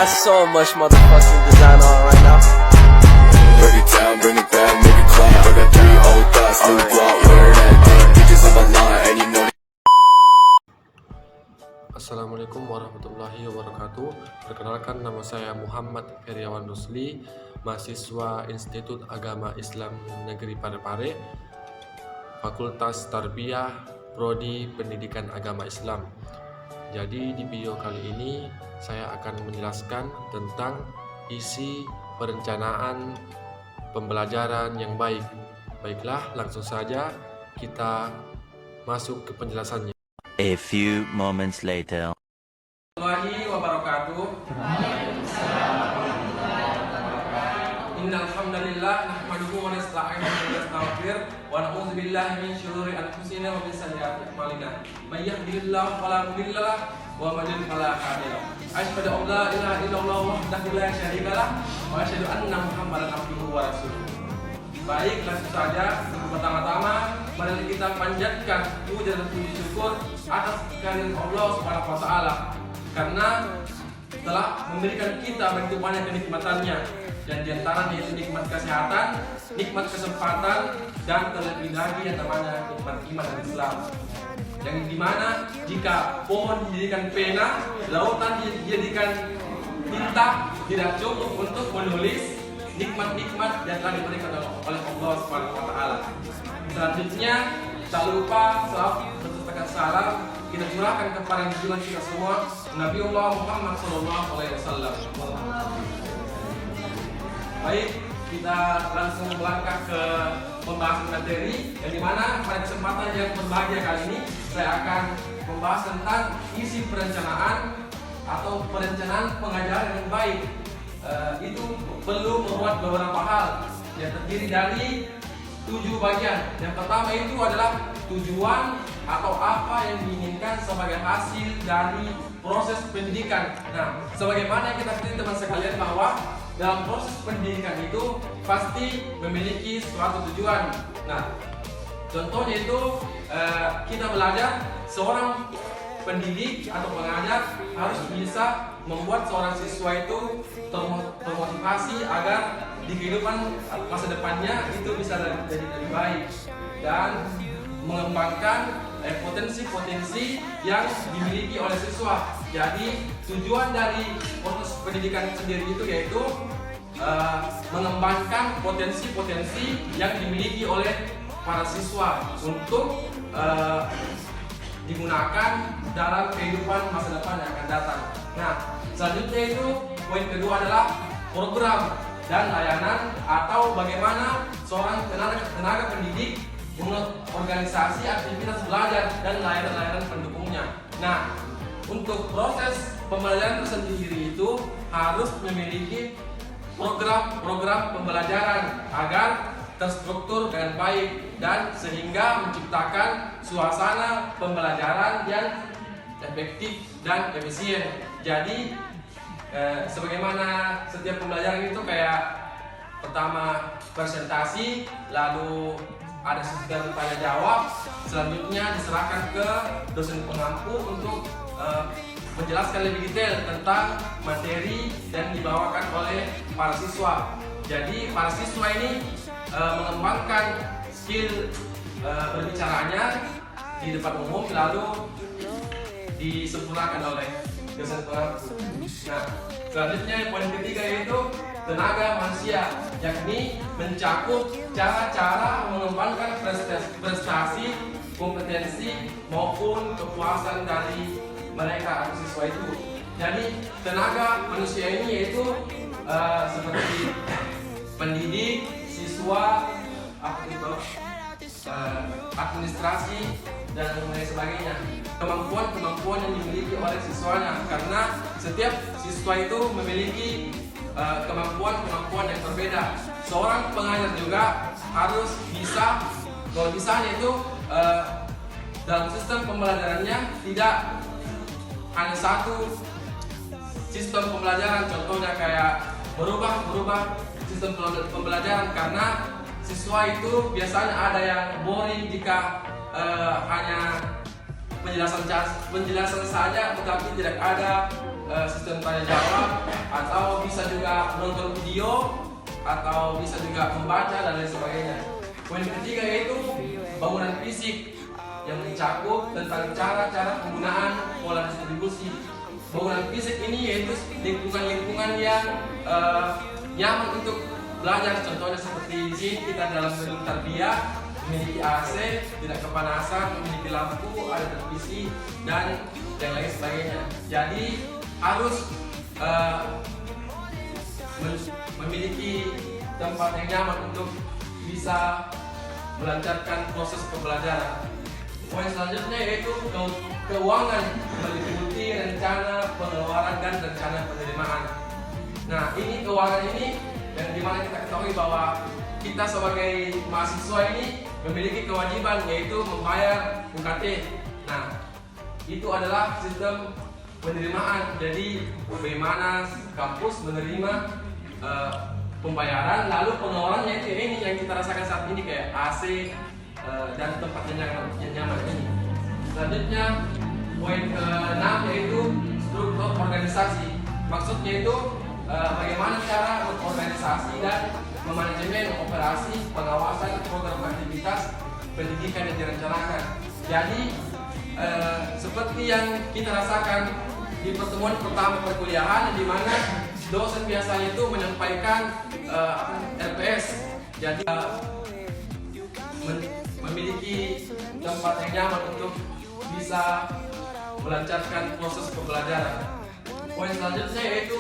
got so much motherfucking design on right now. Break it down, bring it back, make it clap. I got 3 old thoughts, new block, wear that thing. Bitches on my line, and you know. Assalamualaikum warahmatullahi wabarakatuh. Perkenalkan, nama saya Muhammad Heriawan Rusli, mahasiswa Institut Agama Islam Negeri Parepare, Fakultas Tarbiyah, Prodi Pendidikan Agama Islam. Jadi di video kali ini saya akan menjelaskan tentang isi perencanaan pembelajaran yang baik. Baiklah, langsung saja kita masuk ke penjelasannya. A few moments later. Warahmatullahi wabarakatuh. Innal hamdalillah nahmaduhu wa nasta'inuhu wa nastaghfiruh wa na'udzu billahi min shururi anfusina wa min sayyiati a'malina. May yahdihillahu fala mudilla lahu wa man yudlil fala hadiya lahu. Asyhadu an la ilaha illallah wahdahu la syarika lahu wa asyhadu anna Muhammadan abduhu wa rasuluh. Baik, langsung saja. Pertama-tama, mari kita panjatkan puja dan puji syukur atas kehadiran Allah Subhanahu wa taala, karena telah memberikan kita begitu banyak kenikmatannya, dan diantaranya yaitu nikmat kesehatan, nikmat kesempatan, dan terlebih lagi yang namanya nikmat iman dan Islam. Yang dimana jika pohon dijadikan pena, lautan dijadikan tinta, tidak cukup untuk menulis nikmat-nikmat yang telah diberikan oleh Allah Subhanahu wa taala. Selanjutnya, tak lupa serta salam kita curahkan kepada junjungan kita semua, Nabiullah Muhammad SAW. Baik, kita langsung melangkah ke pembahasan materi, yang dimana pada kesempatan yang berbahagia kali ini saya akan membahas tentang isi perencanaan atau perencanaan pengajaran yang baik. Itu perlu memuat beberapa hal yang terdiri dari 7 bagian. Yang pertama itu adalah tujuan atau apa yang diinginkan sebagai hasil dari proses pendidikan. Nah, sebagaimana kita ketahui teman sekalian bahwa dalam proses pendidikan itu pasti memiliki suatu tujuan. Nah, contohnya itu kita belajar, seorang pendidik atau pengajar harus bisa membuat seorang siswa itu termotivasi agar di kehidupan masa depannya itu bisa jadi lebih baik dan mengembangkan potensi-potensi yang dimiliki oleh siswa. Jadi tujuan dari proses pendidikan sendiri itu yaitu mengembangkan potensi-potensi yang dimiliki oleh para siswa untuk digunakan dalam kehidupan masa depan yang akan datang. Nah, selanjutnya itu poin kedua adalah program dan layanan atau bagaimana seorang tenaga pendidik mengorganisasi aktivitas belajar dan layanan-layanan pendukungnya. Nah, untuk proses pembelajaran tersendiri itu harus memiliki program-program pembelajaran agar terstruktur dengan baik dan sehingga menciptakan suasana pembelajaran yang efektif dan efisien. Jadi sebagaimana setiap pembelajaran itu kayak pertama presentasi, lalu ada sistem tanya jawab, selanjutnya diserahkan ke dosen pengampu untuk menjelaskan lebih detail tentang materi dan dibawakan oleh para siswa. Jadi para siswa ini mengembangkan skill berbicaranya di depan umum, lalu disempurnakan oleh dosen pengampu. Nah, selanjutnya poin ketiga yaitu tenaga manusia, yakni mencakup cara-cara mengembangkan prestasi, kompetensi maupun kepuasan dari mereka atau siswa itu. Jadi tenaga manusia ini yaitu seperti pendidik, siswa, administrasi dan lain sebagainya. Kemampuan-kemampuan yang dimiliki oleh siswanya, karena setiap siswa itu memiliki kemampuan-kemampuan yang berbeda. Seorang pengajar juga harus bisa, kalau bisanya itu dalam sistem pembelajarannya tidak hanya satu sistem pembelajaran, contohnya kayak berubah sistem pembelajaran, karena siswa itu biasanya ada yang boring jika hanya penjelasan saja tetapi tidak ada sistem tanya jawab, atau bisa juga menonton video, atau bisa juga membaca dan lain sebagainya. Poin ketiga yaitu bangunan fisik yang mencakup tentang cara-cara penggunaan pola distribusi. Bangunan fisik ini yaitu lingkungan-lingkungan yang nyaman untuk belajar. Contohnya seperti di sini kita dalam gedung tarbiyah, memiliki AC, tidak kepanasan, memiliki lampu, ada televisi, dan yang lain sebagainya. Jadi harus memiliki tempat yang nyaman untuk bisa melancarkan proses pembelajaran. Poin selanjutnya yaitu keuangan meliputi rencana pengeluaran dan rencana penerimaan. Nah, ini keuangan ini yang dimana kita ketahui bahwa kita sebagai mahasiswa ini memiliki kewajiban yaitu membayar UKT. Nah, itu adalah sistem penerimaan. Jadi bagaimana kampus menerima pembayaran, lalu pengeluarannya itu ini yang kita rasakan saat ini kayak AC dan tempat yang nyaman ini. Selanjutnya poin ke-6 yaitu struktur organisasi. Maksudnya itu bagaimana cara berorganisasi dan memanajemen operasi pengawasan program aktivitas pendidikan yang direncanakan. Jadi seperti yang kita rasakan di pertemuan pertama perkuliahan, di mana dosen biasanya itu menyampaikan RPS. Jadi memiliki tempat yang nyaman untuk bisa melancarkan proses pembelajaran. Poin selanjutnya yaitu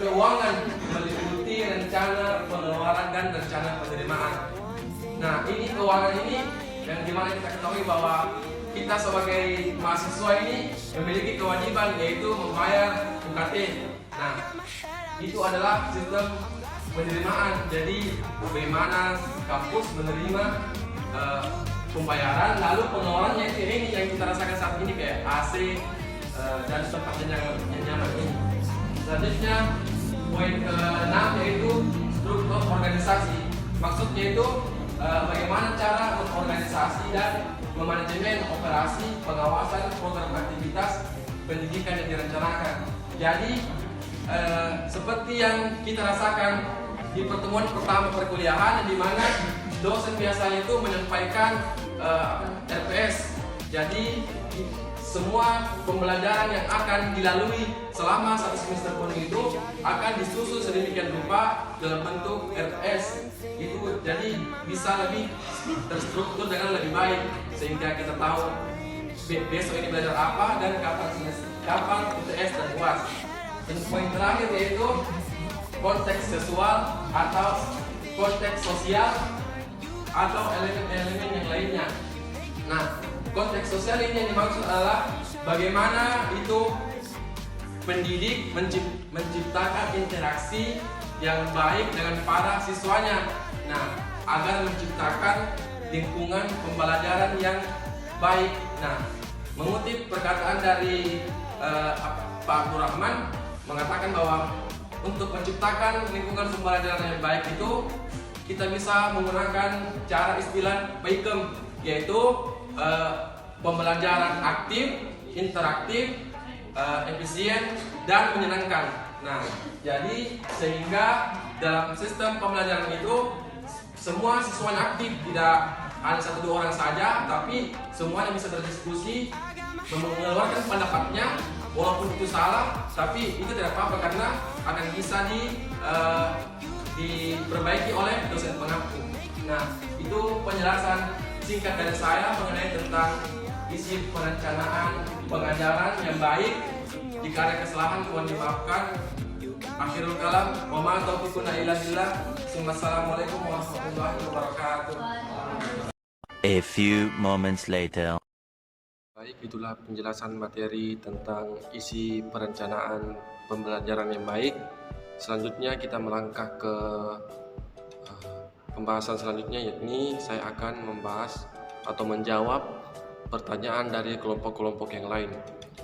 keuangan meliputi rencana pengeluaran dan rencana penerimaan. Nah, ini keuangan ini yang dimana kita ketahui bahwa kita sebagai mahasiswa ini memiliki kewajiban yaitu membayar UKT. Nah, itu adalah sistem penerimaan. Jadi bagaimana kampus menerima pembayaran, lalu pengeluarannya itu ini yang kita rasakan saat ini kayak AC dan tempat yang nyaman ini. Selanjutnya poin ke-6 yaitu struktur organisasi. Maksudnya itu bagaimana cara mengorganisasi dan memanajemen operasi pengawasan program aktivitas pendidikan yang direncanakan. Jadi seperti yang kita rasakan di pertemuan pertama perkuliahan, di mana dosen biasanya itu menyampaikan RPS. Jadi semua pembelajaran yang akan dilalui selama satu semester penuh itu akan disusun sedemikian rupa dalam bentuk RPS. Itu jadi bisa lebih terstruktur dengan lebih baik, sehingga kita tahu besok ini belajar apa dan kapan UTS dan UAS. Dan poin terakhir yaitu konteks seksual atau konteks sosial atau elemen-elemen yang lainnya. Nah, konteks sosial ini yang dimaksud adalah bagaimana itu pendidik menciptakan interaksi yang baik dengan para siswanya. Nah, agar menciptakan lingkungan pembelajaran yang baik. Nah, mengutip perkataan dari Pak Abdul Rahman mengatakan bahwa untuk menciptakan lingkungan pembelajaran yang baik itu kita bisa menggunakan cara istilah BAIKEM, yaitu pembelajaran aktif, interaktif, efisien, dan menyenangkan. Nah, jadi sehingga dalam sistem pembelajaran itu semua siswanya aktif, tidak hanya 1-2 orang saja, tapi semuanya bisa berdiskusi, mengeluarkan pendapatnya, walaupun itu salah, tapi itu tidak apa-apa karena akan bisa diperbaiki oleh dosen pengampu. Nah, itu penjelasan singkat dari saya mengenai tentang isi perencanaan pengajaran yang baik. Jika ada kesalahan mohon dimaafkan. Akhirul kalam, wa ma taufiquna illa billah. Wassalamualaikum warahmatullahi wabarakatuh. A few moments later. Baik, itulah penjelasan materi tentang isi perencanaan pembelajaran yang baik. Selanjutnya kita melangkah ke pembahasan selanjutnya, yakni saya akan membahas atau menjawab pertanyaan dari kelompok-kelompok yang lain.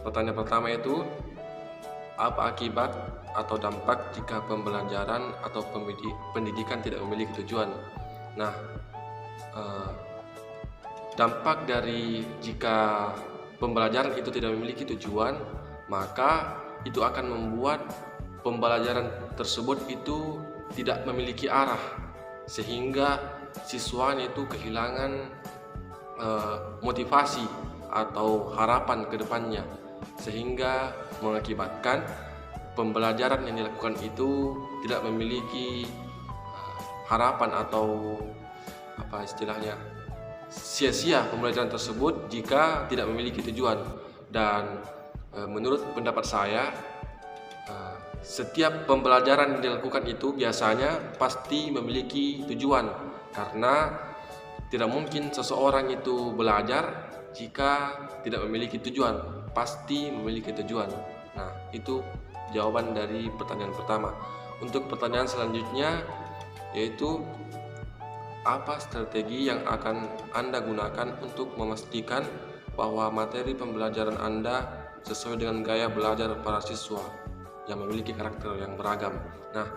Pertanyaan pertama itu, apa akibat atau dampak jika pembelajaran atau pendidikan tidak memiliki tujuan? Nah, dampak dari jika pembelajaran itu tidak memiliki tujuan, maka itu akan membuat pembelajaran tersebut itu tidak memiliki arah, sehingga siswanya itu kehilangan motivasi atau harapan ke depannya, sehingga mengakibatkan pembelajaran yang dilakukan itu tidak memiliki harapan atau apa istilahnya, sia-sia pembelajaran tersebut jika tidak memiliki tujuan. Dan menurut pendapat saya, setiap pembelajaran yang dilakukan itu biasanya pasti memiliki tujuan, karena tidak mungkin seseorang itu belajar jika tidak memiliki tujuan, pasti memiliki tujuan. Nah, itu jawaban dari pertanyaan pertama. Untuk pertanyaan selanjutnya, yaitu apa strategi yang akan Anda gunakan untuk memastikan bahwa materi pembelajaran Anda sesuai dengan gaya belajar para siswa yang memiliki karakter yang beragam. Nah,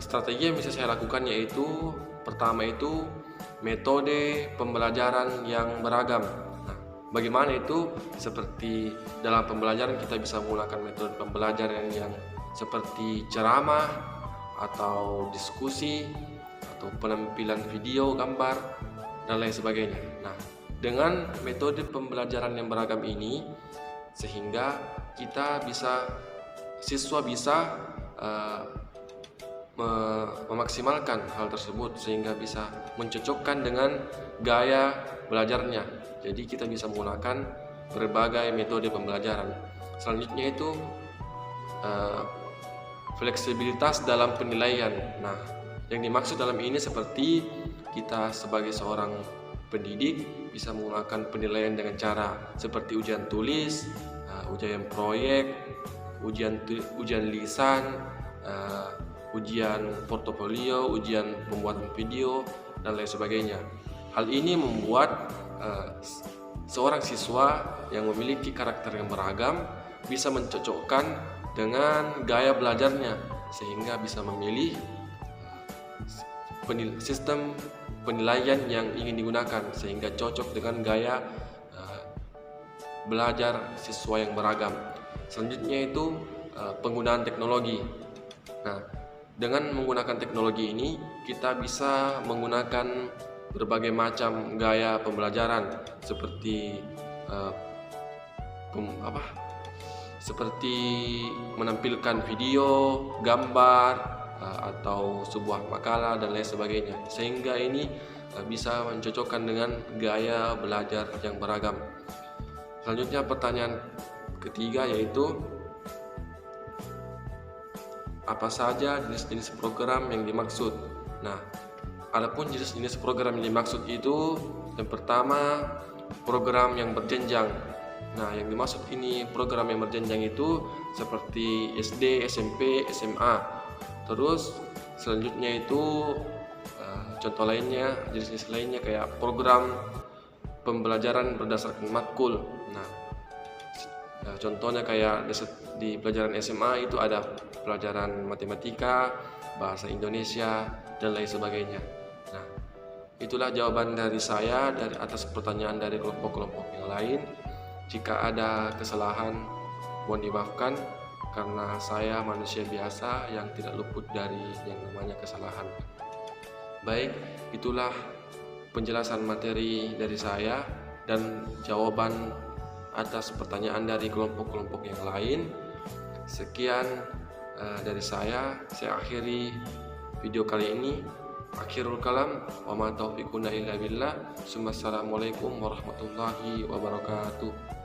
strategi yang bisa saya lakukan yaitu pertama itu metode pembelajaran yang beragam. Nah, bagaimana itu? Seperti dalam pembelajaran kita bisa menggunakan metode pembelajaran yang seperti ceramah atau diskusi atau penampilan video, gambar, dan lain sebagainya. Nah, dengan metode pembelajaran yang beragam ini, sehingga siswa bisa memaksimalkan hal tersebut, sehingga bisa mencocokkan dengan gaya belajarnya. Jadi kita bisa menggunakan berbagai metode pembelajaran. Selanjutnya itu fleksibilitas dalam penilaian. Nah, yang dimaksud dalam ini seperti kita sebagai seorang pendidik bisa menggunakan penilaian dengan cara seperti ujian tulis, ujian proyek, ujian lisan, ujian portofolio, ujian pembuatan video, dan lain sebagainya. Hal ini membuat seorang siswa yang memiliki karakter yang beragam bisa mencocokkan dengan gaya belajarnya, sehingga bisa memilih sistem penilaian yang ingin digunakan, sehingga cocok dengan gaya belajar siswa yang beragam. Selanjutnya itu penggunaan teknologi. Nah, dengan menggunakan teknologi ini kita bisa menggunakan berbagai macam gaya pembelajaran seperti seperti menampilkan video, gambar, atau sebuah makalah dan lain sebagainya, sehingga ini bisa mencocokkan dengan gaya belajar yang beragam. Selanjutnya pertanyaan ketiga yaitu apa saja jenis-jenis program yang dimaksud. Nah, adapun jenis-jenis program yang dimaksud itu, yang pertama program yang berjenjang. Nah, yang dimaksud ini program yang berjenjang itu seperti SD, SMP, SMA. Terus selanjutnya itu contoh lainnya, jenis-jenis lainnya kayak program pembelajaran berdasarkan matkul. Nah, contohnya kayak di pelajaran SMA itu ada pelajaran matematika, bahasa Indonesia, dan lain sebagainya. Nah, itulah jawaban dari saya atas pertanyaan dari kelompok-kelompok yang lain. Jika ada kesalahan, mohon dimaafkan, karena saya manusia biasa yang tidak luput dari yang namanya kesalahan. Baik, itulah penjelasan materi dari saya dan jawaban atas pertanyaan dari kelompok-kelompok yang lain. Sekian dari saya akhiri video kali ini. Akhirul kalam, wa ma taufiquna illa billah. Assalamualaikum warahmatullahi wabarakatuh.